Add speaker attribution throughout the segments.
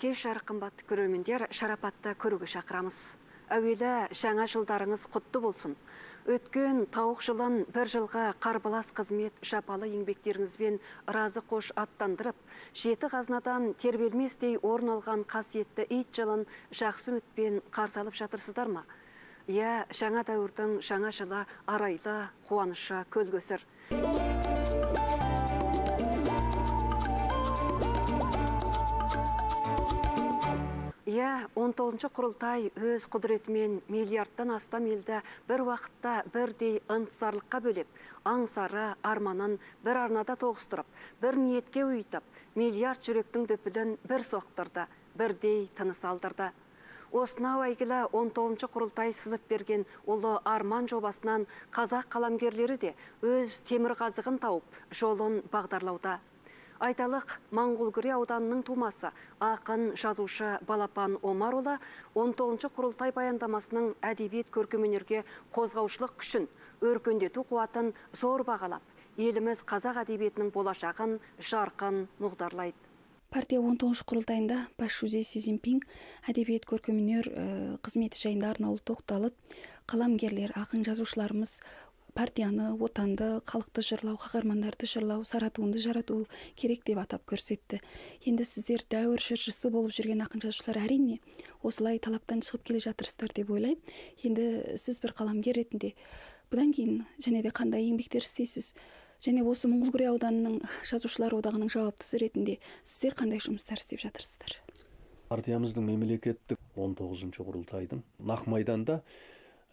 Speaker 1: Кеш жарық қымбатты көрермендер, шарапатта көруге шақырамыз. Әуелі жаңа жылдарыңыз құтты болсын. Өткен тауық жылын бір жылға қарбалас қызмет жапалы еңбектеріңізбен разы қош аттандырып, жеті қазынадан тербелместей орын алған қасиетті ит жылын жақсы үмітпен қарсы алып жатырсыздар ма? Иә, жаңа дәуірдің жаңа жылы арайлы, қуанышы көлгөсір. Иә, 19-шы құрылтай өз құдіретімен миллиардтан астам елді бір уақытта бірдей ынтызарлыққа бөлеп, аңсары, арманын бір арнада тоғыстырып, бір ниетке ұйытып, миллиард жүректің дүпілін бір соқтырды, бірдей тыныс алдырды. Осынау әйгілі 19-шы құрылтай сызып берген ұлы арман жобасынан қазақ қаламгерлері де өз темір қазығын тауып, жолын бағдарлауда. Айталық, Моңғолгүре ауданының тумасы, ақын жазушы Балапан Омарұлы 19-шы құрылтай баяндамасының әдебиет көркемөнерге қозғаушылық күшін, өркендету қуатын зор бағалап, еліміз қазақ әдебиетінің болашағын жарқын мұғдарлайды.
Speaker 2: Партия 19 құрылтайында басшысы Си Цзиньпин әдебиет көркемөнер қызметі жайында арнаулы тоқталып, қаламгерлер, ақын жазушыларымыз партияны, отанды, халықты жырлау, қаһармандарды жырлау, сара туынды жарату керек деп атап көрсетті. Енді сіздер дәуір жыршысы болып жүрген ақын жазушылар әрине осылай талаптан шығып келе жатырсыздар деп ойлаймын. Енді сіз бір қаламгер ретінде бұдан кейін және де қандай еңбектер істейсіз? Және осы Моңғолгүре ауданының жазушылар одағының жауаптысы ретінде сіздер қандай жұмыстар істеп жатырсыздар?
Speaker 3: Партиямыздың мемлекеттік 19-шы құрылтайдың нақ майданда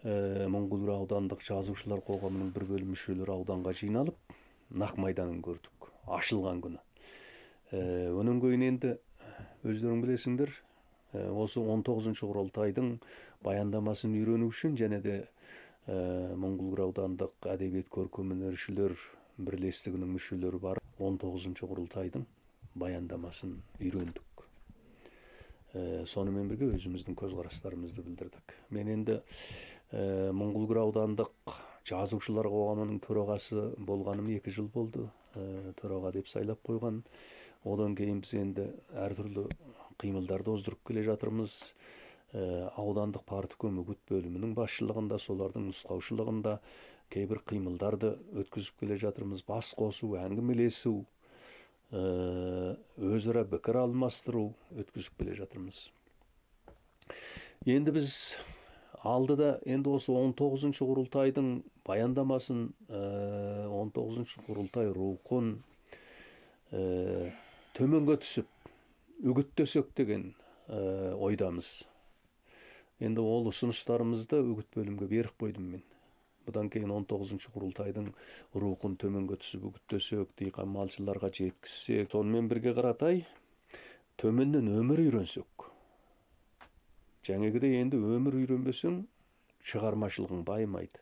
Speaker 3: Моңғолгүре аудандық жазушылар қоғамының бір бөлім мүшелері ауданға жиналып, нақ майданын көрдік, ашылған күні. Оның кейін енді өздерің білесіңдер, осы 19-шы құрылтайдың баяндамасын үйрену үшін және де Моңғолгүре аудандық әдебиет көркемөнершілер бірлестігінің мүшелері бар 19-шы құрылтайдың баяндамасын үйрендік. Сонымен бірге өзіміздің көзқарастарымызды білдірдік. Мен енді Моңғолгүре аудандық жазушылар қоғамының төрағасы болғаным 2 жыл болды. Төраға деп сайлап қойған. Одан кейін біз енді әртүрлі қимылдарды оздырып келе жатырмыз. Аудандық партком үгіт бөлімінің басшылығында, солардың нұсқаушылығында кейбір қимылдарды өткізіп келе жатырмыз. Бас қосу, әңгімелесу, өзара пікір алмастыру өткізіп келе жатырмыз. Енді біз алдыда енді осы 19-шы құрылтайдың баяндамасын, 19-шы құрылтай рухын төменге түсіп үгіттесек деген ойдамыз. Енді ол ұсыныстарымызды үгіт бөлімге беріп қойдым мен. Бұдан кейін 19-шы құрылтайдың рухын төменге түсіп үгіттесек, диқан малшыларға жеткізсек, сонымен бірге қаратай төменнен өмір үйренсек. Жаңегідей енді өмір үйренбесең, шығармашылығың байымайды.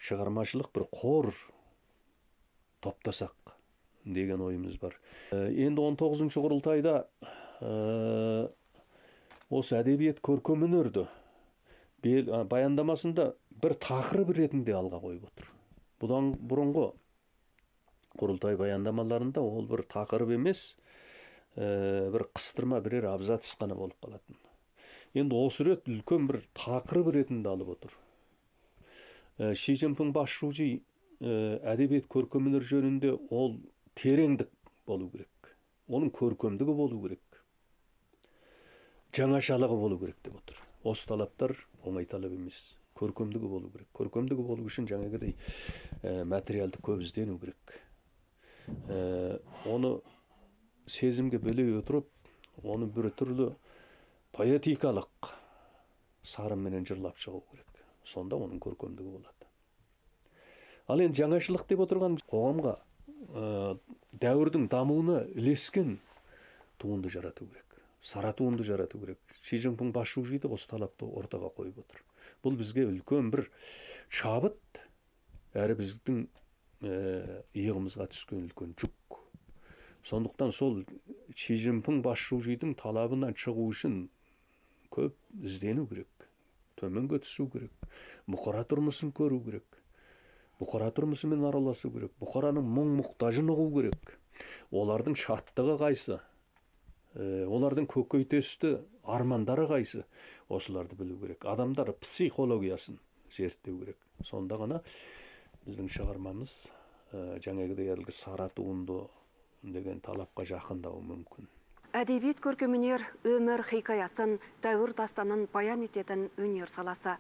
Speaker 3: Шығармашылық бір қор топтасақ деген ойымыз бар. Енді 19-шы құрылтайда осы әдебиет көркемөнерді баяндамасында бір тақырып ретінде алға қойып отыр. Бұдан бұрынғы құрылтай баяндамаларында ол бір тақырып емес, бір қыстырма бірер абзац қана болып қалатын. Енді осы рет үлкен бір тақырып ретінде алып отыр. Си Цзиньпин басшысы әдебиет көркемөнер жөнінде ол тереңдік болу керек. Оның көркемдігі болу керек. Жаңашалығы болу керек деп отыр. Осы талаптар оңай талап емес. Көркемдігі болу керек. Көркемдігі болу үшін жаңағыдай материалды көп іздену керек. Оны сезімге бөлей отырып, оны бір түрлі поэтикалық сарынменен жырлап шығу керек. Сонда оның көркемдігі болады. Ал енді жаңашылық деп отырған қоғамға дәуірдің дамуына ілескен туынды жарату керек. Сара туынды жарату керек. Си Цзиньпин басшысы осы талапты ортаға қойып отыр. Бұл бізге үлкен бір шабыт, әрі біздің иығымызға түскен үлкен жүк. Сондықтан сол Си Цзиньпин басшысының талабынан шығу үшін көп іздену керек. Төменге түсу керек. Бұқара тұрмысын көру керек. Бұқара тұрмысымен араласу керек. Бұқараның мұң мұқтажын ұғу керек. Олардың шаттығы қайсы? Олардың көкейтесті армандары қайсы, осыларды білу керек. Адамдар психологиясын зерттеу керек. Сонда ғана біздің шығармамыз жаңағыдай әлгі сара туынды деген талапқа жақындауы мүмкін.
Speaker 1: Әдебиет көркемөнер өмір хикаясын, дәуір дастанын баян ететін өнер саласы.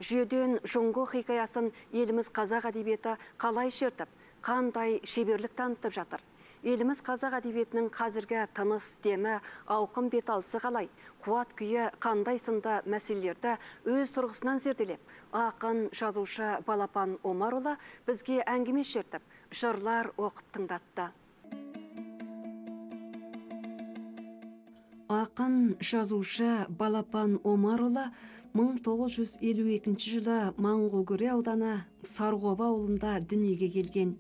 Speaker 1: Жүйеден жоңго хикаясын еліміз қазақ әдебиеті қалай шертіп, қандай шеберлік танытып жатыр. Еліміз қазақ әдебиетінің қазіргі тыныс демі, ауқым беталысы қалай, қуат күйі қандай сынды мәселелерді өз тұрғысынан зерделеп, ақын жазушы Балапан Омарұлы бізге әңгіме шертіп, жырлар оқып тыңдатты. Ақын жазушы Балапан Омарұлы 1952 жылы Моңғолкөре ауданы Сарғоба ауылында дүниеге келген.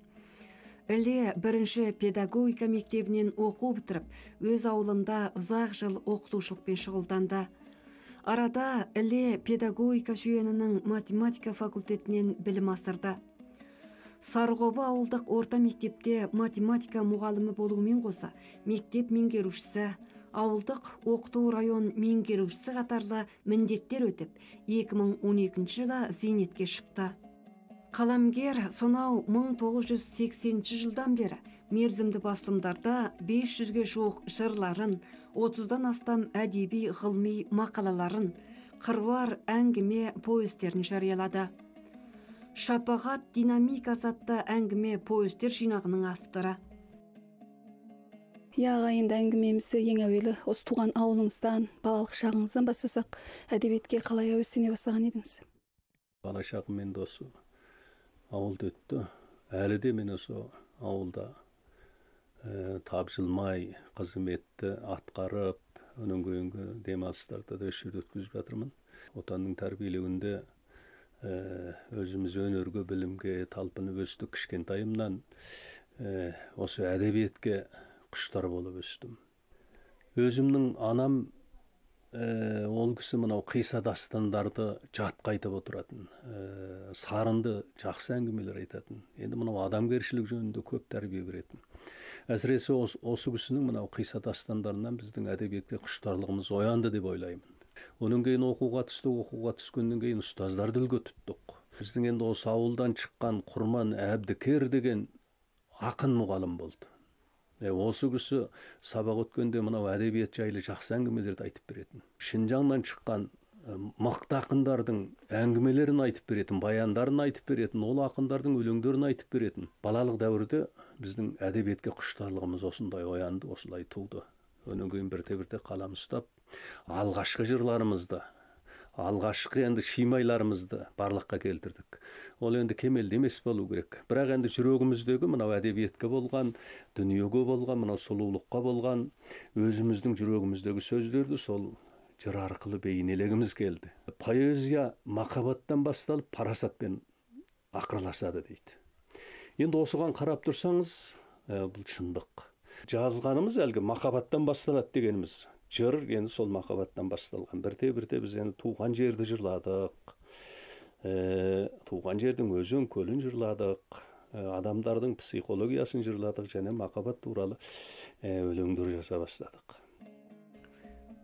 Speaker 1: Іле бірінші педагогика мектебінен оқу бітіріп, өз ауылында ұзақ жыл оқытушылықпен шұғылданды. Арада Іле педагогика жүйенінің математика факультетінен білім асырды. Сарғоба ауылдық орта мектепте математика мұғалімі болумен қоса, мектеп меңгерушісі, ауылдық оқыту район меңгерушісі қатарлы міндеттер өтіп, 2012 жылы зейнетке шықты. Қаламгер сонау 1980 жылдан бері мерзімді басылымдарда 500-ге жуық жырларын, 30-дан астам әдеби ғылыми мақалаларын, қыруар әңгіме повестерін жариялады. Шапағат динамикасы атты әңгіме повестер жинағының авторы.
Speaker 2: Енді әңгімемізді ең әуелі осы туған ауылыңыздан, балалық шағыңыздан бастасақ, әдебиетке қалай әуестене бастаған едіңіз?
Speaker 3: Бала шағым мен осы ауылда өтті. Әлі де мен осы ауылда тапжылмай қызметті атқарып, өнен кейінгі демалыстарда да осы жерде өткізіп жатырмын. Отанның тәрбиелеуінде өзіміз өнерге, білімге талпынып өстік. Кішкентайымнан осы әдебиетке құштар болып өстім. Өзімнің анам ол кісі мынау қиса дастандарды жатқа айтып отыратын, сарынды жақсы әңгімелер айтатын. Енді мынау адамгершілік жөнінде көп тәрбие беретін. Әсіресе осы кісінің мынау қиса дастандарынан біздің әдебиетке құштарлығымыз оянды деп ойлаймын. Оның кейін оқуға түскеннен кейін ұстаздарды үлгі тұттық. Біздің енді осы ауылдан шыққан Құрман Әбдікер деген ақын мұғалім болды. Осы кісі сабақ өткенде мынау әдебиет жайлы жақсы әңгімелерді айтып беретін. Шинжаңнан шыққан мықты ақындардың әңгімелерін айтып беретін, баяндарын айтып беретін, ол ақындардың өлеңдерін айтып беретін. Балалық дәуірде біздің әдебиетке құштарлығымыз осындай оянды, осылай туды. Өнен кейін бірте-бірте қалам ұстап, алғашқы жырларымызды, алғашқы енді шимайларымызды барлыққа келтірдік. Ол енді кемелді емес болу керек. Бірақ енді жүрегіміздегі мынау әдебиетке болған, дүниеге болған, мынау сұлулыққа болған, өзіміздің жүрегіміздегі сөздерді сол жыр арқылы бейнелегіміз келді. Поэзия махаббаттан басталып, парасатпен ақырласады дейді. Енді осыған қарап тұрсаңыз, бұл шындық. Жазғанымыз әлгі махаббаттан басталады дегеніміз. Жыр енді сол махаббаттан басталған. Бірте-бірте біз енді туған жерді жырладық. Туған жердің өзен көлін жырладық. Адамдардың психологиясын жырладық және махаббат туралы өлеңдер жаза бастадық.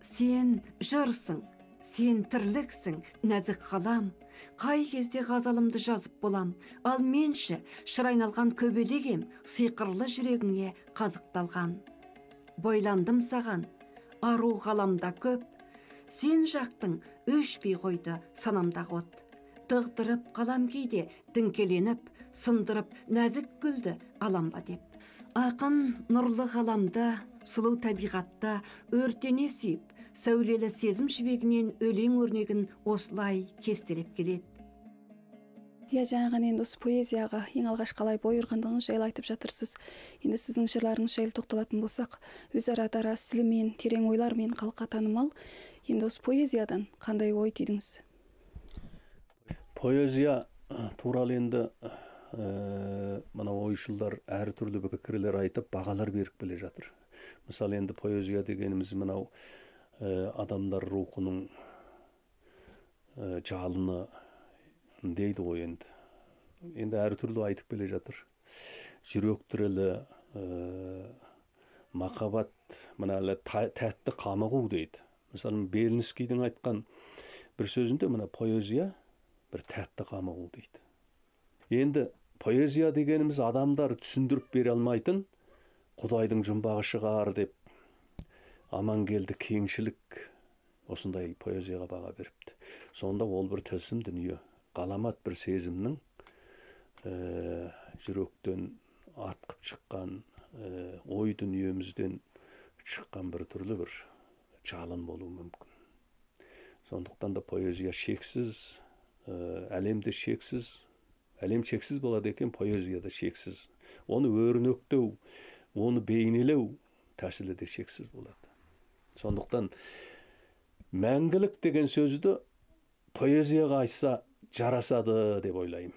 Speaker 1: Сен жырсың, сен тірліксің, нәзік қалам. Қай кезде ғазалымды жазып болам, ал менші шыр айналған көбелегем, сиқырлы жүрегіңе қазықталған. Бойландым саған, ару ғаламда көп, сен жақтың өшпей қойды санамдағы от. Дығдырып қалам кейде діңкеленіп, сындырып нәзік гүлді аламба деп. Ақын нұрлы ғаламда, сұлу табиғатта өртене сүйіп, сәулелі сезім жібегінен өлең өрнегін осылай кестелеп келеді.
Speaker 2: Жаңаған енді осы поэзияға ең алғаш қалай бой ұрғандығыңыз жайлы айтып жатырсыз. Енді сіздің жырларыңыз жайлы тоқталатын болсақ, өзара дара стилімен, терең ойлармен халыққа танымал. Енді осы поэзиядан қандай ой түйдіңіз?
Speaker 3: Поэзия туралы енді мынау ойшылдар әртүрлі пікірлер айтып, бағалар беріп келе жатыр. Мысалы енді поэзия дегеніміз мынау адамдар рухының жалыны дейді ғой енді. Енді әртүрлі айтып келе жатыр. Жүрек түрелі, махаббат мына эле тәтті камыгуу дейт. Мисалы Белинскийдин айткан bir сөзүндө мына поэзия bir тәтті камыгуу дейт. Енді поэзия дегенimiz адамдар түсүндүрүп бере алмайтын Кудайдын жумбагы шығар деп Амангелди кеңшілік осындай поэзияға баға беріпті. Сонда ол бір тылсым дүние, ғаламат бір сезімнің жүректен атқып шыққан, ой дүниемізден шыққан бір түрлі бір жалын болуы мүмкін. Сондықтан да поэзия шексіз, әлемде шексіз, әлем шексіз болады екен, поэзия да шексіз. Оны өрнектеу, оны бейнелеу тәсілі де шексіз болады. Сондықтан мәңгілік деген сөзді поэзияға айтса жарасады деп ойлаймын.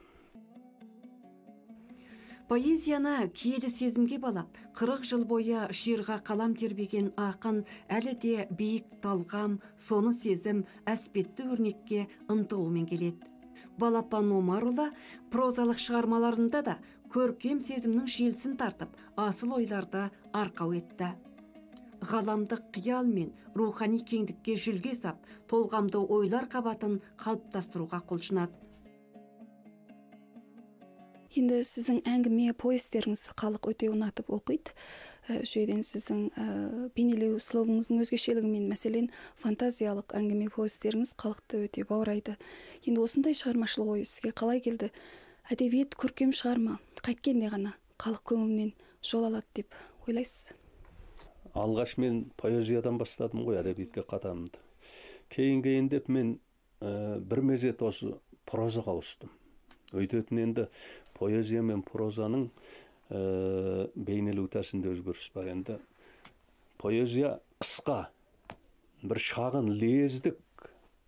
Speaker 1: Поэзияны киелі сезімге балап, 40 жыл бойы шиырға қалам тербеген ақын әлі де биік талғам, соны сезім, әспетті өрнекке ынтығумен келеді. Балапан Омарұлы прозалық шығармаларында да көркем сезімнің шелсін тартып, асыл ойларды арқау етті. Ғаламдық қиял мен рухани кеңдікке жүлге сап, толғамды ойлар қабатын қалыптастыруға құлшынады.
Speaker 2: Енді сіздің әңгіме повесттеріңізді халық өте ұнатып оқиды. Шөйден сіздің бейнелеу словыңыздың өзгешелігімен, мәселен, фантазиялық әңгіме повесттеріңіз халықты өте баурайды. Енді осындай шығармашылық ой сізге қалай келді? Әдебиет көркем шығарма, қайткенде ғана халық көңілінен жол алады деп ойлайсыз?
Speaker 3: Алғаш мен поэзиядан бастадым ғой әдебиетке қатамымды. Кейіндеп мен бір мезет осы прозаға ауыстым. Өйтетін енді поэзия мен прозаның бейнелеу тәсілінде өзгеріс бар. Енді поэзия қысқа, бір шағын лездік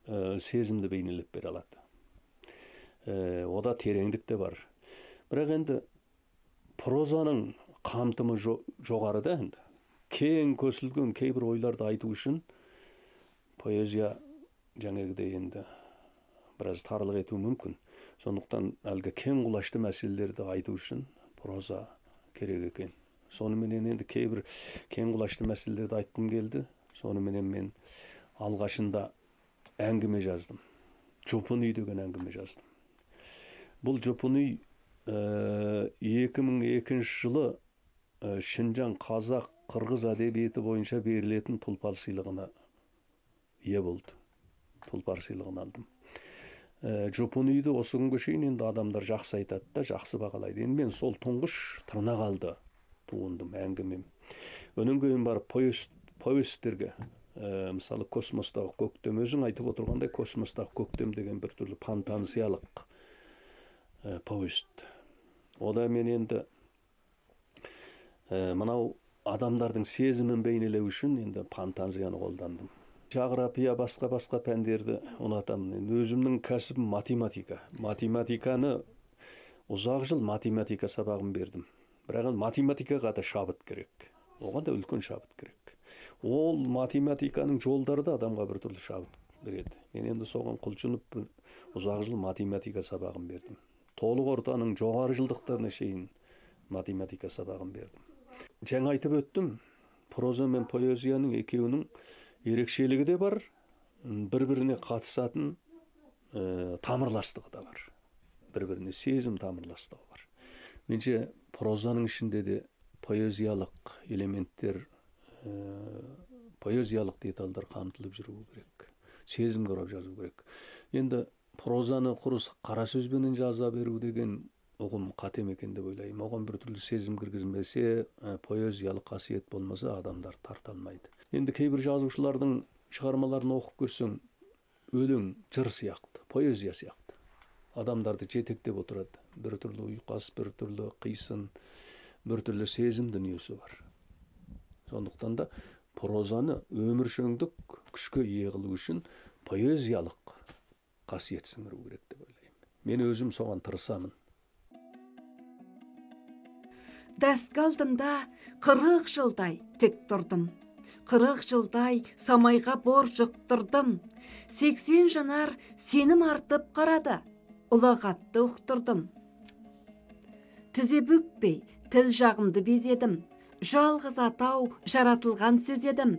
Speaker 3: сезімді бейнелеп бере алады. Ода тереңдік те бар. Бірақ енді прозаның қамтымы жоғарыда енді. Кең көсілген кейбір ойларды айту үшін поэзия жаңағыдай енді біраз тарлық ету мүмкін. Сондықтан әлгі кең құлашты мәселелерді айту үшін проза керек екен. Соныменен енді кейбір кең құлашты мәселелерді айтқым келді. Соныменен мен алғашында әңгіме жаздым. Жопын үй деген әңгіме жаздым. Бұл жопын үй 2002 жылы Шинжаң қазақ қырғыз әдебиеті бойынша берілетін тұлпар сыйлығына ие болды. Тұлпар сыйлығын алдым. Жопын үйді осы күнге шейін енді адамдар жақсы айтады да, жақсы бағалайды. Енді мен сол тұңғыш тырнақалды туындым, әңгімем. Өнен кейін барып повесттерге, мысалы космостағы көктем, өзің айтып отырғандай космостағы көктем деген бір түрлі фантазиялық повест. Ода мен енді мынау адамдардың сезімін бейнелеу үшін енді фантазияны қолдандым. Жағрапия басқа пәндерді ұнатамын. Өзімнің кәсібім математика. Математиканы ұзақ жыл математика сабағын бердім. Бірақ математикаға да шабыт керек. Оған да үлкен шабыт керек. Ол математиканың жолдары да адамға бір түрлі шабыт береді. Мен енді соған құлшынып ұзақ жыл математика сабағын бердім. Толық ортаның жоғары жылдықтарына шейін математика сабағын бердім. Жаңа айтып өттім, проза мен поэзияның екеуінің ерекшелігі де бар, бір-біріне қатысатын тамырластығы да бар. Бір-біріне сезім тамырластығы бар. Менше прозаның ішінде де поэзиялық элементтер, поэзиялық детальдар қамтылып жүру керек. Сезім құрап жазу керек. Енді прозаны құрыс қара сөзбенен жаза беру деген оғым қатем екен деп ойлаймын. Оған бір түрлі сезім кіргізмесе, поэзиялық қасиет болмаса адамдар тарта алмайды. Енді кейбір жазушылардың шығармаларын оқып көрсең, өлең жыр сияқты, поэзия сияқты. Адамдарды жетектеп отырады. Бір түрлі ұйқас, бір түрлі қисын, бір түрлі сезім дүниесі бар. Сондықтан да прозаны өміршеңдік күшке ие қылу үшін поэзиялық қасиет сіңіру керек деп ойлаймын. Мен өзім соған тырысамын.
Speaker 1: Дәскі алдында 40 жылдай тек тұрдым. 40 жылдай самайға бор жұқтырдым. 80 жанар сенім артып қарады. Ұлағатты ұқтырдым. Тізе бүкпей, тіл жағымды безедім. жалғыз атау жаратылған сөз едім.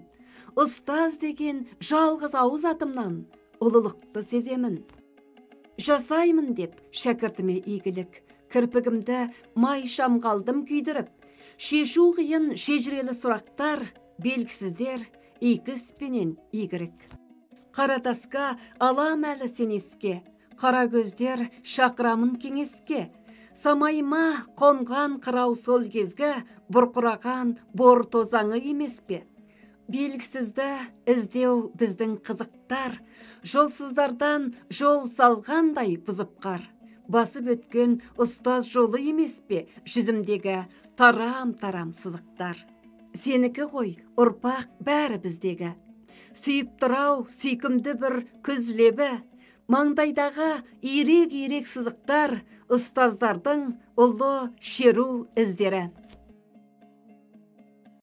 Speaker 1: Ұстаз деген жалғыз ауыз атымнан ұлылықты сеземін. Жасаймын деп шәкіртіме игілік, кірпігімді май шамғалдым күйдіріп, шешу қиын шежірелі сұрақтар, белгісіздер икіспенен игірік. Қара таска алам әлі сен еске, қара көздер шақырамын кеңеске. Самайыма қонған қырау сол кезгі, бұрқыраған бор тозаңы емес пе? Белгісізді іздеу біздің қызықтар, жолсыздардан жол салғандай бұзып қар. Басып өткен ұстаз жолы емес пе жүзімдегі тарам-тарам сызықтар? Сенікі ғой ұрпақ бәрі біздегі. Сүйіп тұрау сүйкімді бір күз лебі, маңдайдағы ирек-ирек сызықтар, ұстаздардың ұлы шеру іздері.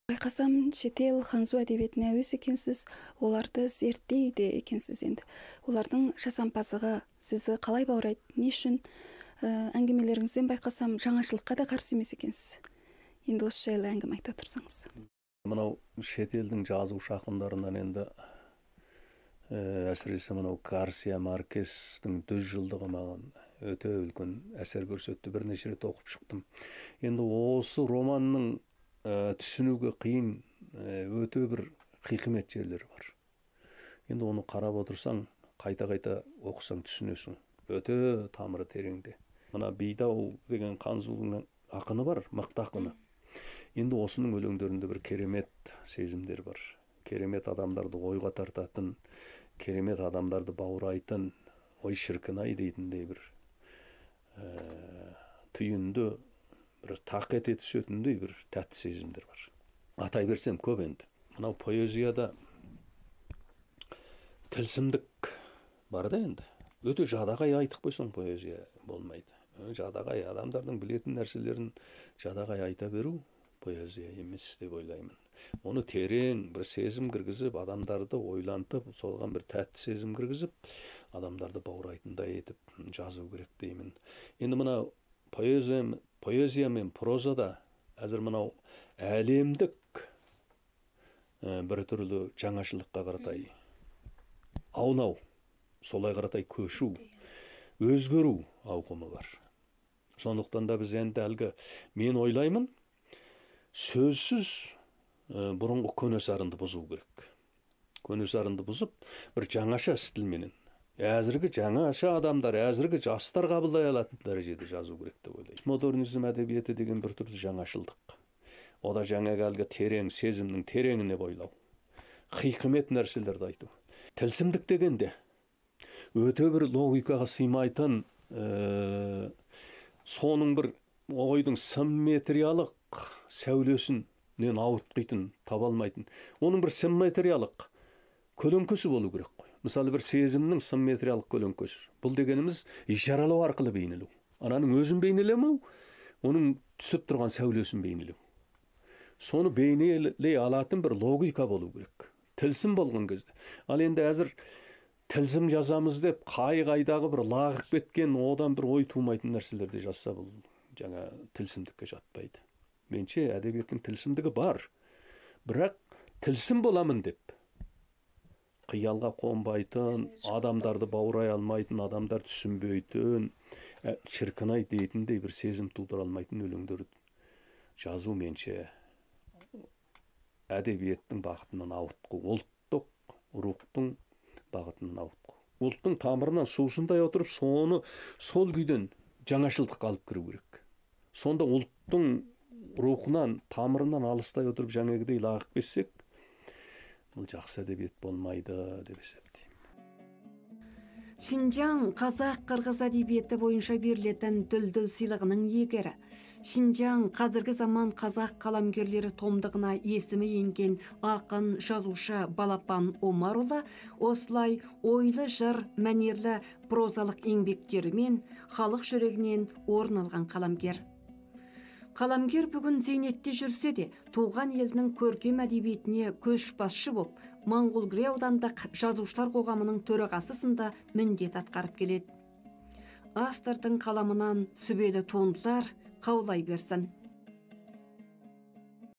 Speaker 2: Байқасам, шетел ханзу әдебиетіне әуес екенсіз, оларды зерттейді екенсіз енді. Олардың жасампаздығы сізді қалай баурайды? Не үшін? Әңгімелеріңізден байқасам, жаңашылыққа да қарсы емес екенсіз. Енді осы жайлы әңгіме айта тұрсаңыз.
Speaker 3: Мынау шетелдің жазушы ақындарынан енді әсіресе мынау Гарсия Маркестің 100 жылдығы маған өте үлкен әсер көрсетті. Бірнеше рет оқып шықтым. Енді осы романның түсінуге қиын өте бір хикмет жерлері бар. Енді оны қарап отырсаң, қайта-қайта оқысаң түсінесің. Өте тамыры тереңде. Мына Бейдау деген Ханзудың ақыны бар, мықты ақыны. Енді осының өлеңдерінде бір керемет сезімдер бар. Керемет адамдарды ойға тартатын, керемет адамдарды баурайтын, ой шіркін-ай дейтіндей бір түйінді, бір тақет етісетіндей бір тәтті сезімдер бар. Атай берсем көп енді. Мынау поэзияда тілсімдік бар да енді. Өте жадағай айтып қойсаң поэзия болмайды. Жадағай адамдардың білетін нәрселерін жадағай айта беру поэзия емес деп ойлаймын. Оны терең бір сезім кіргізіп, адамдарды ойлантып, солған бір тәтті сезім кіргізіп, адамдарды баурайтындай етіп жазу керек деймін. Енді мынау поэзия мен прозада әзір мынау әлемдік бір түрлі жаңашылыққа қаратай аунау, солай қаратай көшу, өзгеру ауқымы бар. Сондықтан да біз енді әлгі мен ойлаймын, сөзсіз бұрынғы көнесарынды бұзу керек. Көнесарынды бұзып, бір жаңаша стильменен, әзіргі жаңаша адамдар, әзіргі жастар қабылдай алатын дәрежеде жазу керек деп ойлаймын. Модернизм әдебиеті деген бір түрлі жаңашылдық. Ода жаңағы әлгі терең сезімнің тереңіне бойлау, хикмет нәрселерді айту. Тілсімдік дегенде өте бір логикаға сыймайтын, соның бір ойдың симметриялық сәулесінен ауытқитын, таба алмайтын. Оның бір симметриялық көлеңкесі болу керек қой. Мысалы бір сезімнің симметриялық көлеңкесі. Бұл дегеніміз ишаралау арқылы бейнелеу. Ананың өзін бейнелемеу, оның түсіп тұрған сәулесін бейнелеу. Соны бейнелей алатын бір логика болу керек. Тілсім болған кезде. Ал енді әзір тілсім жазамыз деп қай-қайдағы бір лағып кеткен, одан бір ой тумайтын нәрселерді жазса, бұл жаңа тілсімдікке жатпайды. Менше әдебиеттің тілсімдігі бар. Бірақ тілсім боламын деп қиялға қонбайтын, адамдарды баурай алмайтын, адамдар түсінбейтін, шіркін-ай дейтіндей бір сезім тудыра алмайтын өлеңдерді жазу менше әдебиеттің бағытынан ауытқу, ұлттық рухтың бағытынан ауытқу. Ұлттың тамырынан сусындай отырып, соны сол күйден жаңашылдыққа алып кіру керек. Сонда ұлттың рухынан, тамырынан алыстай отырып жаңағыдай лағып кетсек, бұл жақсы әдебиет болмайды деп есептеймін.
Speaker 1: Шинжаң қазақ-қырғыз әдебиеті бойынша берілетін дүлдүл сыйлығының иегері. Шинжаң қазіргі заман қазақ қаламгерлері томдығына есімі енген ақын, жазушы Балапан Омарұлы осылай ойлы жыр, мәнерлі прозалық еңбектерімен халық жүрегінен орын алған қаламгер. Қаламгер бүгін зейнетте жүрсе де, туған елінің көркем әдебиетіне көшбасшы боп, Моңғолгүре аудандық жазушылар қоғамының төрағасы сынды міндет атқарып келеді. Автордың қаламынан сүбелі туындылар қаулай берсін.